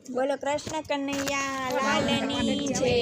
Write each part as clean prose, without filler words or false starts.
બોલો કૃષ્ણ કનૈયા લાલની જય।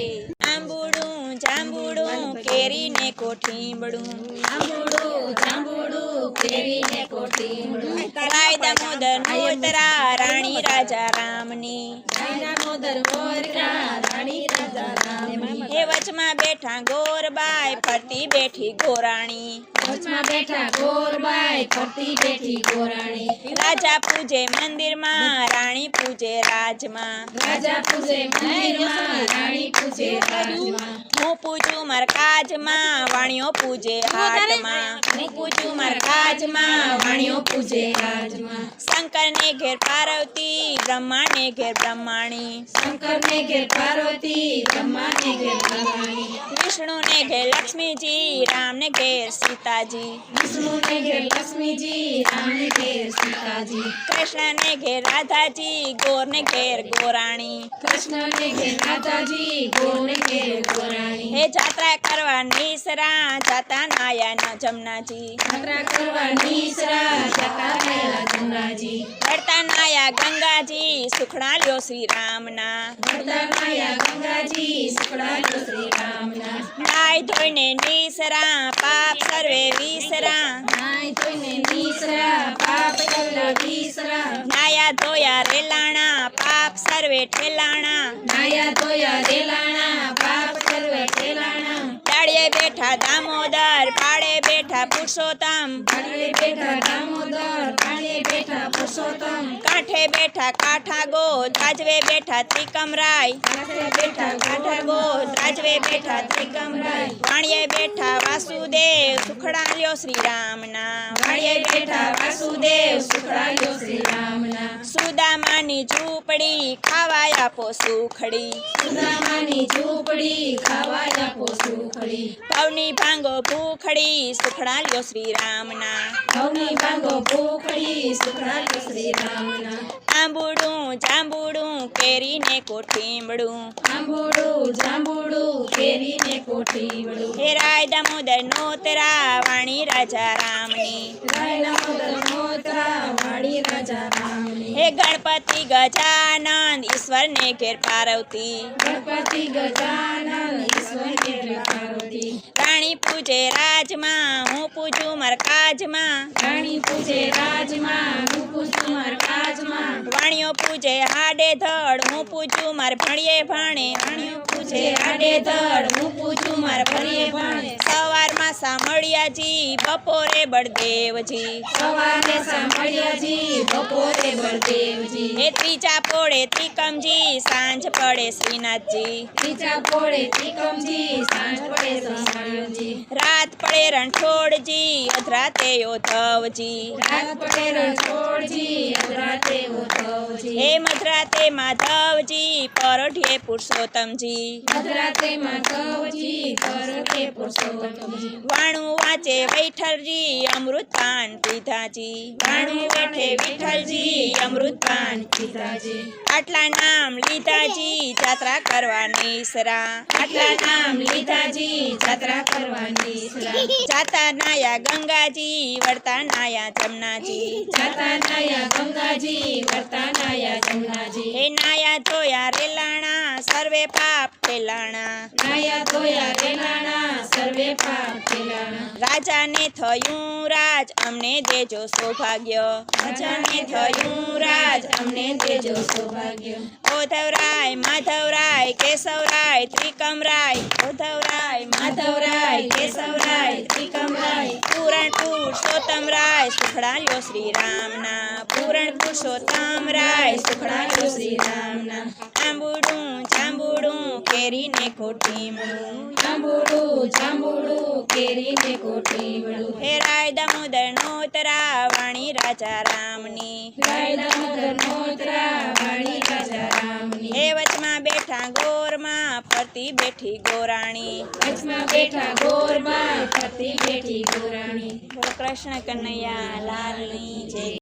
આંબુડું જાંબુડું કેરીને કોઠીંબડું, આંબુડું જાંબુડું કેરીને કોઠીંબડું, રાય દામોદર નોતરા રાણી રાજા રામની, દામોદર મોરકા રાણી રાજા રામની, હે વચમાં બેઠા ગોરબાઈ ફરતી બેઠી ગોરાણી, વચમાં બેઠા ગોરબાઈ ફરતી બેઠી ગોરાણી, રાજા પૂજે મંદિરમાં રાણી પૂજે રાજમાં, રાજા પૂજે મંદિરમાં રાણી પૂજે રાજમાં, હું પૂજું માર કાજમાં વાણિયો પૂજે હાટમાં, હું પૂજું માર કાજમાં વાણિયો પૂજે રાજમાં, શંકર ને ઘેર પાર્વતી બ્રહ્મા ને ઘેર બ્રહ્માણી, શંકર ને ઘેર પાર્વતી બ્રહ્મા ને ઘેર બ્રહ્માણી, વિષ્ણુ ને ઘેર લક્ષ્મીજી રામ ને ઘેર સીતાજી, વિષ્ણુ ને ઘેર લક્ષ્મીજી રામ ને ઘેર સીતાજી, કૃષ્ણ ને ઘેર રાધાજી ગોર ને ઘેર ગોરાણી, કૃષ્ણ ને ઘેર રાધાજી ગોર ને ઘેર ગોરાણી, હે જાત્રા કરવા નીસરા જાતા નાયા ન જમનાજી, જાત્રા કરવા નીસરા જાતા નાયા જમનાજી, વળતા નાયા ગંગાજી સુખડા લ્યો શ્રી રામના, વળતા નાયા ગંગાજી સુખડા લ્યો શ્રી રામના, નાય ધોઈને નીસરા પાપ સર્વે વિસરા, નાય ધોઈને નીસરા પાપ સર્વે વિસરા, નાયા ધોયા રેલાણા પાપ સર્વે ઠેલાણા, નાયા ધોયા રેલાણા પાપ સર્વે ઠેલાણા, ડાળીએ બેઠા દામોદર પાળે બેઠા પુરુષોત્તમ, પાળે બેઠા દામોદર પાળે બેઠા પુરુષોત્તમ, કાંઠે બેઠા કાંઠા ગો ત્રાજવે બેઠા ત્રિકમરાય, કાંઠે બેઠા કાંઠા ગો ત્રાજવે બેઠા ત્રિકમરાય, વાણીએ બેઠા વાસુદેવ સુખડા લ્યો શ્રી રામના, વાળીએ બેઠા વાસુદેવ સુખડા લ્યો શ્રી રામના, સુદામાની ઝૂંપડી ખાવા આપો સુખડી, સુદામાની ઝૂંપડી ખાવા આપો સુખડી, ભવની ભાંગો ભૂખડી સુખડા લ્યો શ્રી રામના, ભવની ભાંગો ભૂખડી સુખડા લ્યો શ્રી રામના, આંબુડું જાંબુડું કેરીને કોઠીંબડું, આંબુડું જાંબુડું કેરીને કોઠીંબડું, હે રાય દામોદર નોતરા વાણી રાજા રામની, રાય દામોદર નોતરા વાણી રાજા રામની, હે ગણપતિ ગજાનંદ ઈશ્વર ને ઘેર પાર્વતી, ગણપતિ ગજાનન ઈશ્વર ઘેર પાર્વતી, રાણી પૂજે રાજમાં હું પૂજું માર કાજમાં, રાણી પૂજે રાજમાં હું પૂજું માર કાજમાં, વાણિયો પૂજે હાડે ધડ હું પૂજું માર ભણીએ ભાણે, વાણિયો પૂજે આડે ધડ હું પૂજું માર ભણીએ ભાણે, સવારમાં સામળિયાજી બપોરે બળદેવજી, સવારે સાંભળ્યાજી બપોરે બળદેવજી, હે ત્રીજા પોળે ત્રિકમજી સાંજ પડે શ્રીનાથજી, ત્રીજા પોળે ત્રિકમજી સાંજ પડે સંસારજી, રાત પડે રણછોડજી અધરાતે યોધવજી, રાત પડે રણછોડજી અધરાતે ઉદ્ધવજી, હે મધરાતે માધવજી પરોઢિયે પુરુષોત્તમજી, મધરાતે માધવજી પરતે પુરુષોત્તમજી, વાણું વાંચે વૈઠલજી અમૃત પાન પીધાજી, વાણું વેઠે વિઠ્ઠલજી અમૃત પાન પીધાજી, આટલા નામ લીધાજી જાત્રા કરવા નીસરા, આટલા નામ લીધાજી જાત્રા કરવાની સરા, જાતા નાયા ગંગાજી વળતા નાયા જમનાજી, જાતા નાયા ગંગાજી વળતા નાયા જમનાજી, હે નાયા ધોયા રેલાણા સર્વે પાપ ફેલાણા, નાયા ધોયા રેલાણા સર્વે પાપ ફેલાણા, રાજાને થયું રાજ અમને દેજો સૌભાગ્ય, રાજાને થયું રાજ અમને દેજો સૌભાગ્ય, ઓધવરાય માધવરાય કેશવરાય ત્રિકમરાય, ઓધવરાય માધવરાય કેશવરાય ત્રિકમરાય, પૂરણ પુરુષોત્તમ રાય સુખડા લ્યો શ્રી રામના, પૂરણ પુરુષોત્તમ રાય સુખડા લ્યો શ્રી રામના, આંબુડું જાંબુડું કેરીને કોઠીંબડું, જાંબુડું જાંબુડું કેરીને કોઠીંબડું, હે રાય દામોદર નોતરા વાણી રાજા રામની, રાય દામોદર નોતરા વાણી રાજા રામની, હે વચમાં બેઠા ગોરમાં ફરતી બેઠી ગોરાણી, વચમાં બેઠા ગોરમાં ફરતી બેઠી ગોરાણી, બોલો કૃષ્ણ કનૈયા લાલની જય।